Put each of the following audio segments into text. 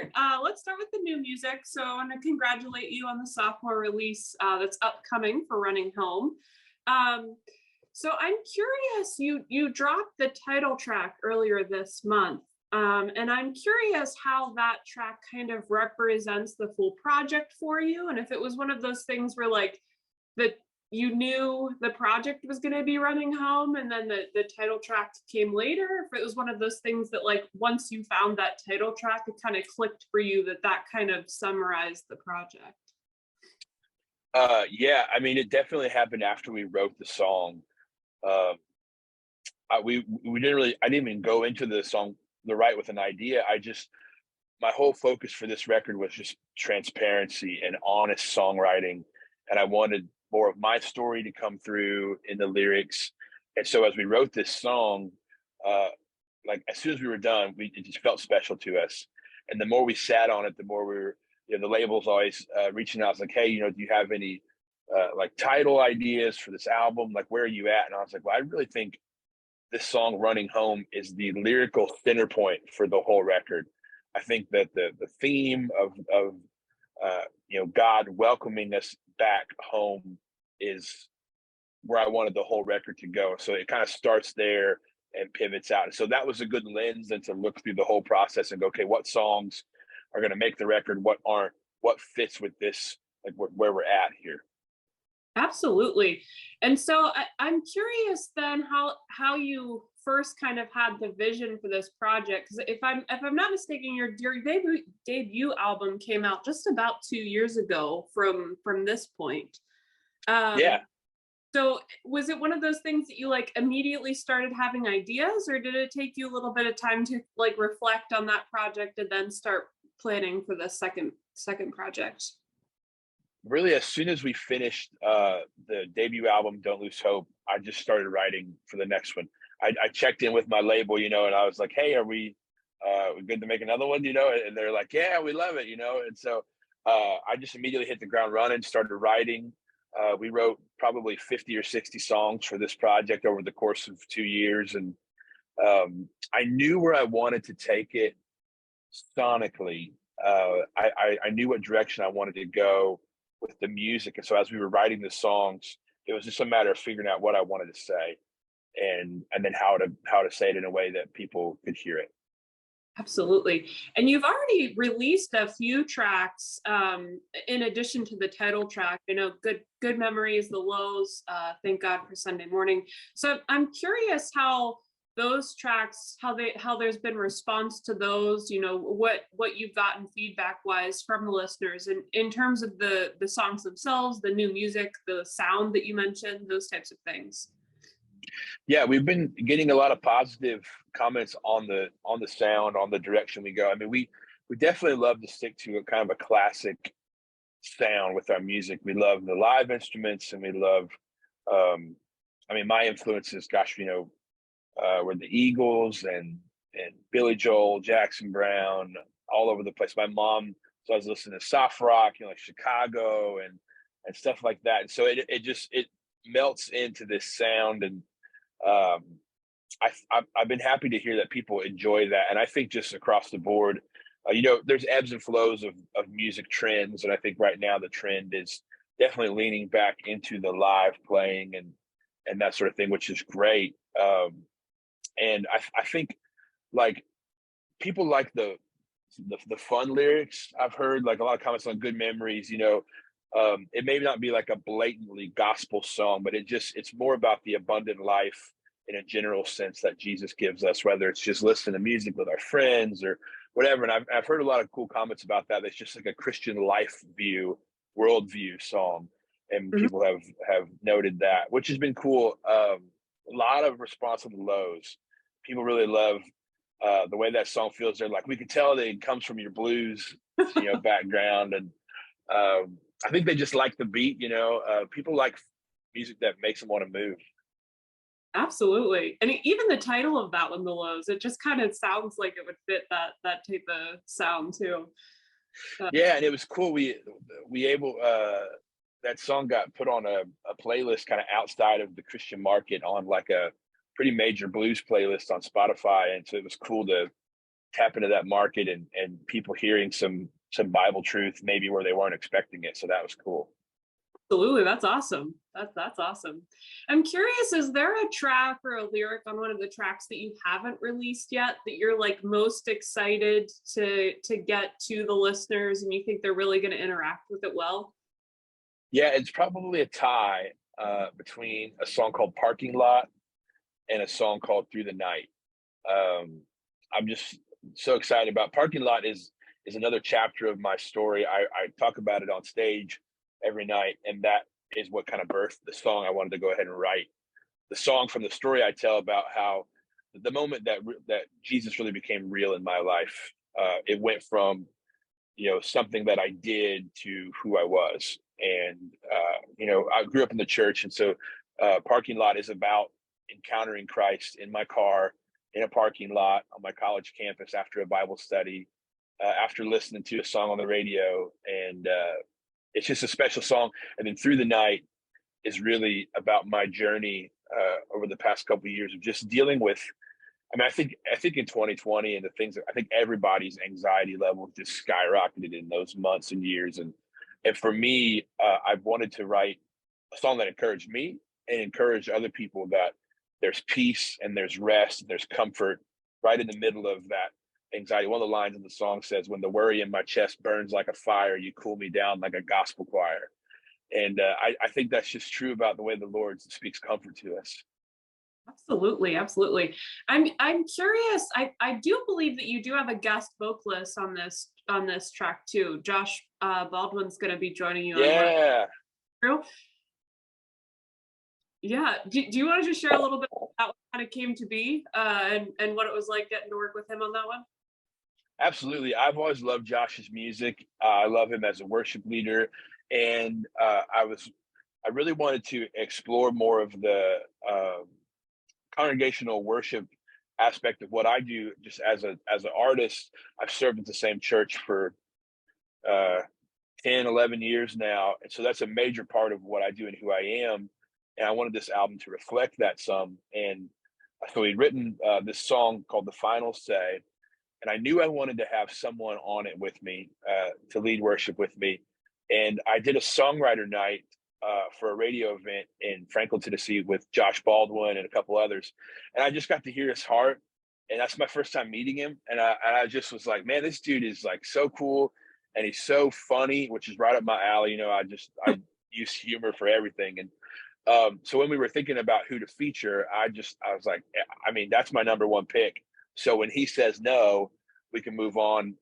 start. Let's start with the new music. So I want to congratulate you on the sophomore release that's upcoming for Running Home. So I'm curious, you dropped the title track earlier this month. And I'm curious how that track kind of represents the full project for you. And if it was one of those things where like that you knew the project was going to be Running Home and then the title track came later, if it was one of those things that like once you found that title track, it kind of clicked for you that kind of summarized the project. Yeah, I mean, it definitely happened after we wrote the song. I didn't even go into the song the right with an idea. My whole focus for this record was just transparency and honest songwriting, and I wanted more of my story to come through in the lyrics. And so as we wrote this song, like as soon as we were done, it just felt special to us. And the more we sat on it, the more we were, the label's always reaching out. I was like, hey, do you have any like title ideas for this album? Like, where are you at? And I was like, well, I really think this song Running Home is the lyrical center point for the whole record. I think that the theme of God welcoming us back home is where I wanted the whole record to go. So it kind of starts there and pivots out. So that was a good lens then to look through the whole process and go, okay, what songs are going to make the record, what aren't, what fits with this, like where we're at here. Absolutely. And so I'm curious then how you first kind of had the vision for this project, because if I'm not mistaken, your debut album came out just about 2 years ago from this point. Yeah. So was it one of those things that you like immediately started having ideas, or did it take you a little bit of time to like reflect on that project and then start planning for the second project? Really, as soon as we finished the debut album, Don't Lose Hope, I just started writing for the next one. I checked in with my label, and I was like, hey, are we good to make another one? And they're like, yeah, we love it, And so I just immediately hit the ground running, started writing. We wrote probably 50 or 60 songs for this project over the course of 2 years. And I knew where I wanted to take it sonically. I knew what direction I wanted to go with the music. And so as we were writing the songs, it was just a matter of figuring out what I wanted to say and then how to say it in a way that people could hear it. Absolutely. And you've already released a few tracks in addition to the title track. Good Memories, The Lows, Thank God for Sunday Morning. So I'm curious how those tracks, how there's been response to those, what you've gotten feedback wise from the listeners and in terms of the songs themselves, the new music, the sound that you mentioned, those types of things. Yeah, we've been getting a lot of positive comments on the sound, on the direction we go. I mean, we definitely love to stick to a kind of a classic sound with our music. We love the live instruments, and we love my influences, were the Eagles and Billy Joel, Jackson Brown, all over the place. My mom, so I was listening to soft rock, like Chicago and stuff like that. And so it melts into this sound, and I've been happy to hear that people enjoy that. And I think just across the board, there's ebbs and flows of music trends, and I think right now the trend is definitely leaning back into the live playing and that sort of thing, which is great. And I think like people like the fun lyrics. I've heard like a lot of comments on Good Memories. It may not be like a blatantly gospel song, but it's more about the abundant life in a general sense that Jesus gives us, whether it's just listening to music with our friends or whatever. And I've heard a lot of cool comments about that. It's just like a Christian life worldview song. And people have noted that, which has been cool. A lot of response on the lows. People really love the way that song feels. They're like, we can tell that it comes from your blues, background. And I think they just like the beat, people like music that makes them want to move. Absolutely. And even the title of that one, The Lows, it just kind of sounds like it would fit that type of sound too. Yeah, and it was cool. That song got put on a playlist kind of outside of the Christian market on like a pretty major blues playlist on Spotify. And so it was cool to tap into that market and people hearing some Bible truth maybe where they weren't expecting it. So that was cool. Absolutely, that's awesome. That's awesome. I'm curious, is there a track or a lyric on one of the tracks that you haven't released yet that you're like most excited to get to the listeners and you think they're really going to interact with it well? Yeah, it's probably a tie between a song called Parking Lot and a song called Through the Night. I'm just so excited about Parking Lot is another chapter of my story. I talk about it on stage every night, and that is what kind of birthed the song I wanted to go ahead and write. The song from the story I tell about how the moment that Jesus really became real in my life, it went from something that I did to who I was. And I grew up in the church, and so Parking Lot is about encountering Christ in my car in a parking lot on my college campus after a Bible study, after listening to a song on the radio, and it's just a special song. And then Through the Night is really about my journey over the past couple of years of just dealing with. I mean, I think in 2020 and the things that I think everybody's anxiety level just skyrocketed in those months and years. And for me, I've wanted to write a song that encouraged me and encourage other people that there's peace and there's rest and there's comfort right in the middle of that anxiety. One of the lines in the song says, "When the worry in my chest burns like a fire, you cool me down like a gospel choir." And I think that's just true about the way the Lord speaks comfort to us. Absolutely, absolutely. I'm curious. I do believe that you do have a guest vocalist on this track too. Josh Baldwin's going to be joining you on one. Yeah. True. Yeah. Do you want to just share a little bit about how it came to be and what it was like getting to work with him on that one? Absolutely. I've always loved Josh's music. I love him as a worship leader. And I really wanted to explore more of the congregational worship aspect of what I do just as an artist. I've served at the same church for 10, 11 years now. And so that's a major part of what I do and who I am. And I wanted this album to reflect that some. And so we'd written this song called The Final Say. And I knew I wanted to have someone on it with me to lead worship with me. And I did a songwriter night for a radio event in Franklin, Tennessee with Josh Baldwin and a couple others. And I just got to hear his heart. And that's my first time meeting him. And I just was like, man, this dude is like so cool. And he's so funny, which is right up my alley. I use humor for everything. And so when we were thinking about who to feature, I was like, I mean, that's my number one pick. So when he says no, we can move on,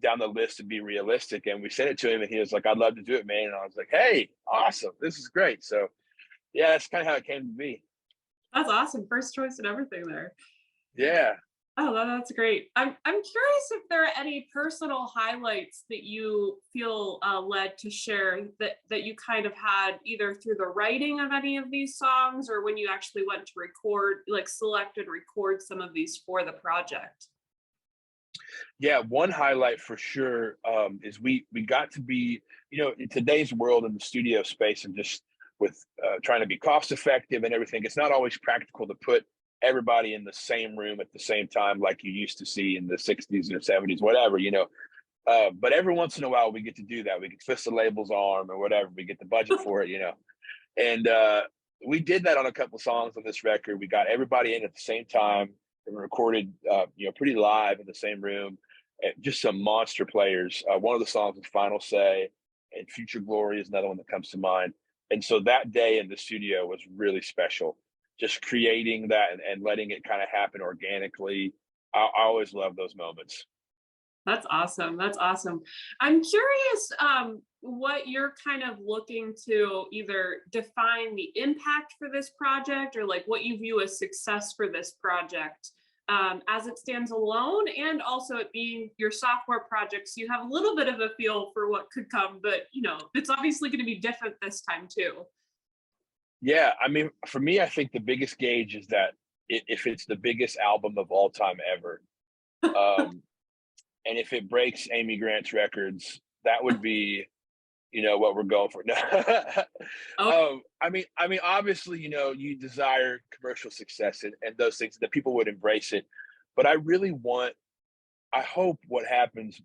down the list and be realistic. And we sent it to him and he was like, "I'd love to do it, man." And I was like, "Hey, awesome. This is great." So yeah, that's kind of how it came to be. That's awesome. First choice and everything there. Yeah. Oh, that's great. I'm curious if there are any personal highlights that you feel led to share that you kind of had either through the writing of any of these songs or when you actually went to record, like select and record some of these for the project. Yeah, one highlight for sure is we got to be, in today's world in the studio space and just with trying to be cost effective and everything, it's not always practical to put everybody in the same room at the same time like you used to see in the 60s or 70s, whatever, but every once in a while we get to do that. We can twist the label's arm or whatever. We get the budget for it, and we did that on a couple songs on this record. We got everybody in at the same time and recorded, pretty live in the same room. And just some monster players. One of the songs is Final Say, and Future Glory is another one that comes to mind. And so that day in the studio was really special. Just creating that and letting it kind of happen organically. I always love those moments. That's awesome. That's awesome. I'm curious what you're kind of looking to either define the impact for this project or like what you view as success for this project as it stands alone, and also it being your sophomore project. So you have a little bit of a feel for what could come, but it's obviously going to be different this time too. Yeah, I mean, for me, I think the biggest gauge is that if it's the biggest album of all time ever, and if it breaks Amy Grant's records, that would be, what we're going for. I mean, obviously, you desire commercial success and those things that people would embrace it, but I really want I hope what happens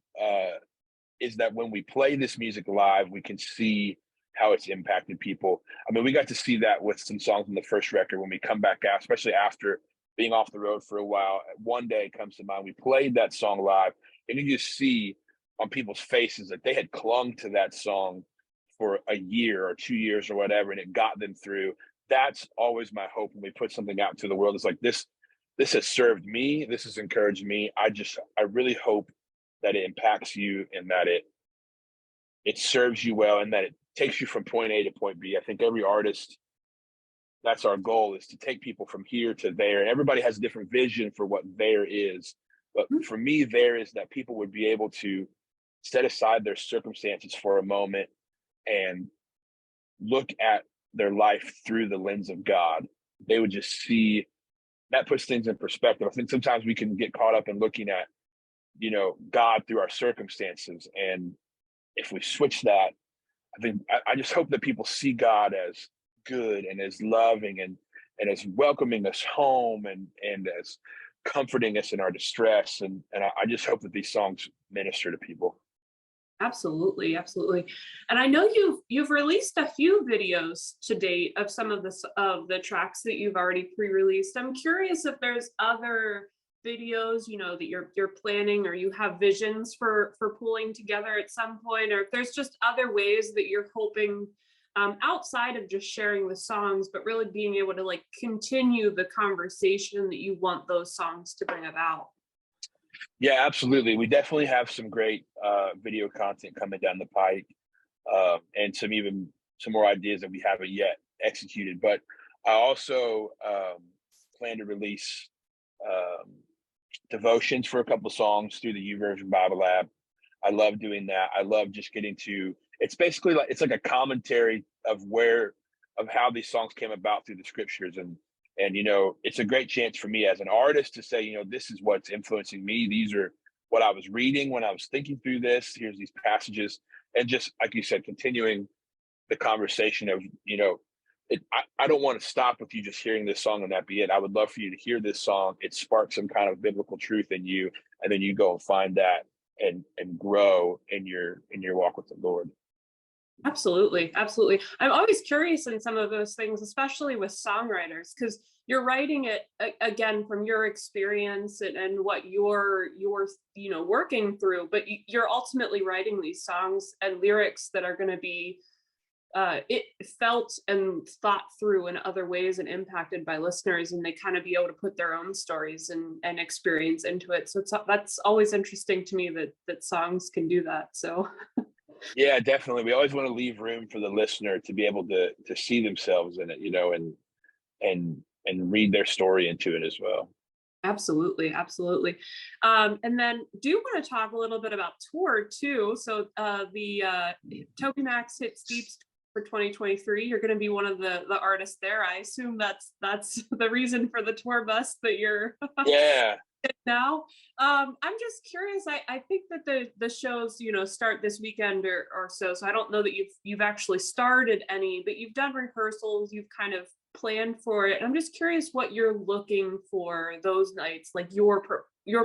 is that when we play this music live, we can see how it's impacted people. I mean, we got to see that with some songs on the first record when we come back out, especially after being off the road for a while. One Day comes to mind. We played that song live, and you just see on people's faces that they had clung to that song for a year or 2 years or whatever, and it got them through. That's always my hope when we put something out to the world. It's like this has served me. This has encouraged me. I really hope that it impacts you and that it serves you well and that it takes you from point A to point B. I think every artist, that's our goal, is to take people from here to there. And everybody has a different vision for what there is. But for me, there is that people would be able to set aside their circumstances for a moment and look at their life through the lens of God. They would just see, that puts things in perspective. I think sometimes we can get caught up in looking at, God through our circumstances. And if we switch that, I just hope that people see God as good and as loving and as welcoming us home and as comforting us in our distress. And I just hope that these songs minister to people. Absolutely, absolutely. And I know you've released a few videos to date of some of the tracks that you've already pre-released. I'm curious if there's other videos, that you're planning or you have visions for pulling together at some point, or if there's just other ways that you're hoping, outside of just sharing the songs, but really being able to like continue the conversation that you want those songs to bring about. Yeah, absolutely. We definitely have some great video content coming down the pike, and some more ideas that we haven't yet executed. But I also plan to release devotions for a couple of songs through the YouVersion Bible app. I love doing that. I love just getting to. It's basically it's like a commentary of how these songs came about through the scriptures, and it's a great chance for me as an artist to say, this is what's influencing me. These are what I was reading when I was thinking through this. Here's these passages, and just like you said, continuing the conversation of, I don't want to stop with you just hearing this song and that be it. I would love for you to hear this song. It sparks some kind of biblical truth in you, and then you go and find that and grow in your walk with the Lord. Absolutely. Absolutely. I'm always curious in some of those things, especially with songwriters, because you're writing it again from your experience and what you're working through, but you're ultimately writing these songs and lyrics that are going to be it felt and thought through in other ways and impacted by listeners, and they kind of be able to put their own stories and experience into it. So that's always interesting to me that songs can do that. So yeah, definitely. We always want to leave room for the listener to be able to see themselves in it, and read their story into it as well. absolutely, absolutely. And then do you want to talk a little bit about tour too? So the TobyMac Hits Deep Tour for 2023, you're going to be one of the artists there. I assume that's the reason for the tour bus that you're Yeah. now. I'm just curious. I think that the shows, start this weekend or so. So I don't know that you've actually started any, but you've done rehearsals. You've kind of planned for it. I'm just curious what you're looking for those nights, like your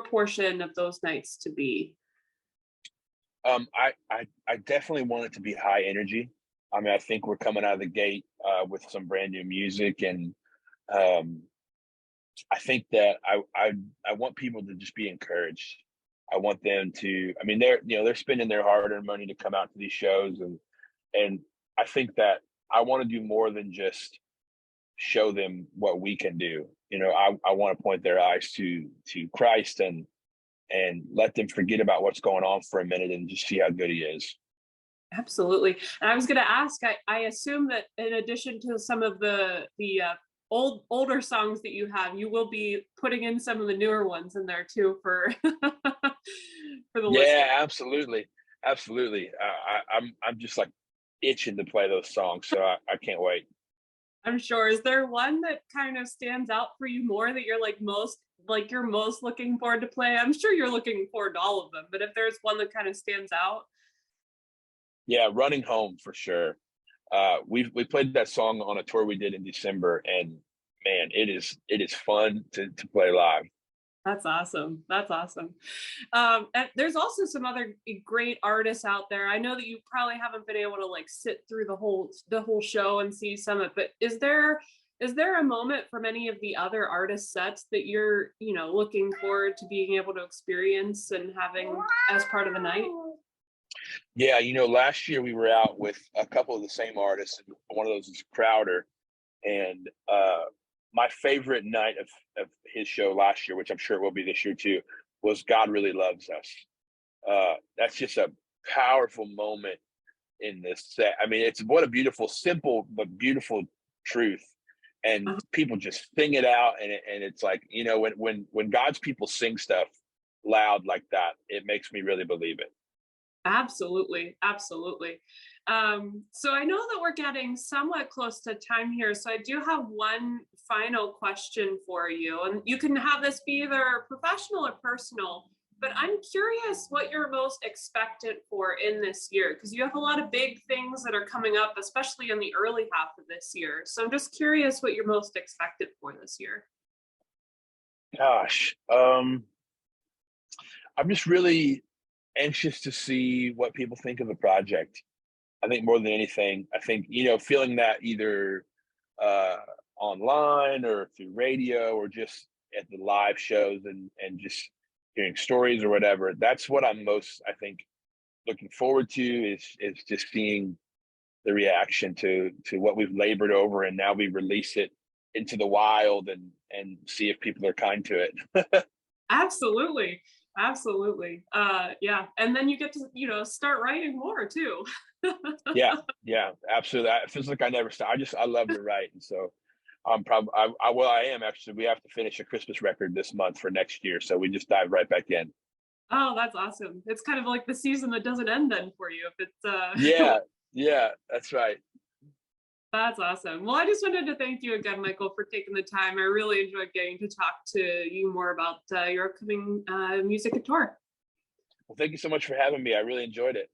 portion of those nights to be. I definitely want it to be high energy. I mean, I think we're coming out of the gate with some brand new music, and I think that I want people to just be encouraged. I want them to. I mean, they're spending their hard-earned money to come out to these shows, and I think that I want to do more than just show them what we can do. I want to point their eyes to Christ and let them forget about what's going on for a minute and just see how good He is. Absolutely. And I was going to ask, I assume that in addition to some of the older songs that you have, you will be putting in some of the newer ones in there too for for the listeners. Yeah, absolutely. I'm just like itching to play those songs, so I can't wait. I'm sure. Is there one that kind of stands out for you more that you're you're most looking forward to play? I'm sure you're looking forward to all of them, but if there's one that kind of stands out. Yeah, Running Home for sure. We played that song on a tour we did in December, and man, it is fun to play live. That's awesome. That's awesome. And there's also some other great artists out there. I know that you probably haven't been able to like sit through the whole show and see some of it, but is there a moment from any of the other artist sets that you're, looking forward to being able to experience and having as part of the night? Yeah, last year we were out with a couple of the same artists, and one of those is Crowder. And my favorite night of his show last year, which I'm sure it will be this year too, was God Really Loves Us. That's just a powerful moment in this set. I mean, it's what a beautiful, simple but beautiful truth, and Uh, people just sing it out, and it's like, when God's people sing stuff loud like that, it makes me really believe it. Absolutely, absolutely. So I know that we're getting somewhat close to time here. So I do have one final question for you, and you can have this be either professional or personal. But I'm curious what you're most expectant for in this year, because you have a lot of big things that are coming up, especially in the early half of this year. So I'm just curious what you're most expectant for this year. Gosh, I'm just really anxious to see what people think of the project. I think more than anything, I think, feeling that either uh, online or through radio or just at the live shows, and just hearing stories or whatever. That's what I'm most, I think, looking forward to, is just seeing the reaction to what we've labored over, and now we release it into the wild, and see if people are kind to it. Absolutely. Absolutely. Yeah. And then you get to, start writing more too. Yeah, yeah, absolutely. It feels like I never stop. I love to write, and so I'm probably well, I am actually. We have to finish a Christmas record this month for next year, so we just dive right back in. Oh, that's awesome. It's kind of like the season that doesn't end then for you if it's Yeah, yeah, that's right. that's awesome. Well, I just wanted to thank you again, Michael, for taking the time. I really enjoyed getting to talk to you more about your upcoming music tour. Well, thank you so much for having me. I really enjoyed it.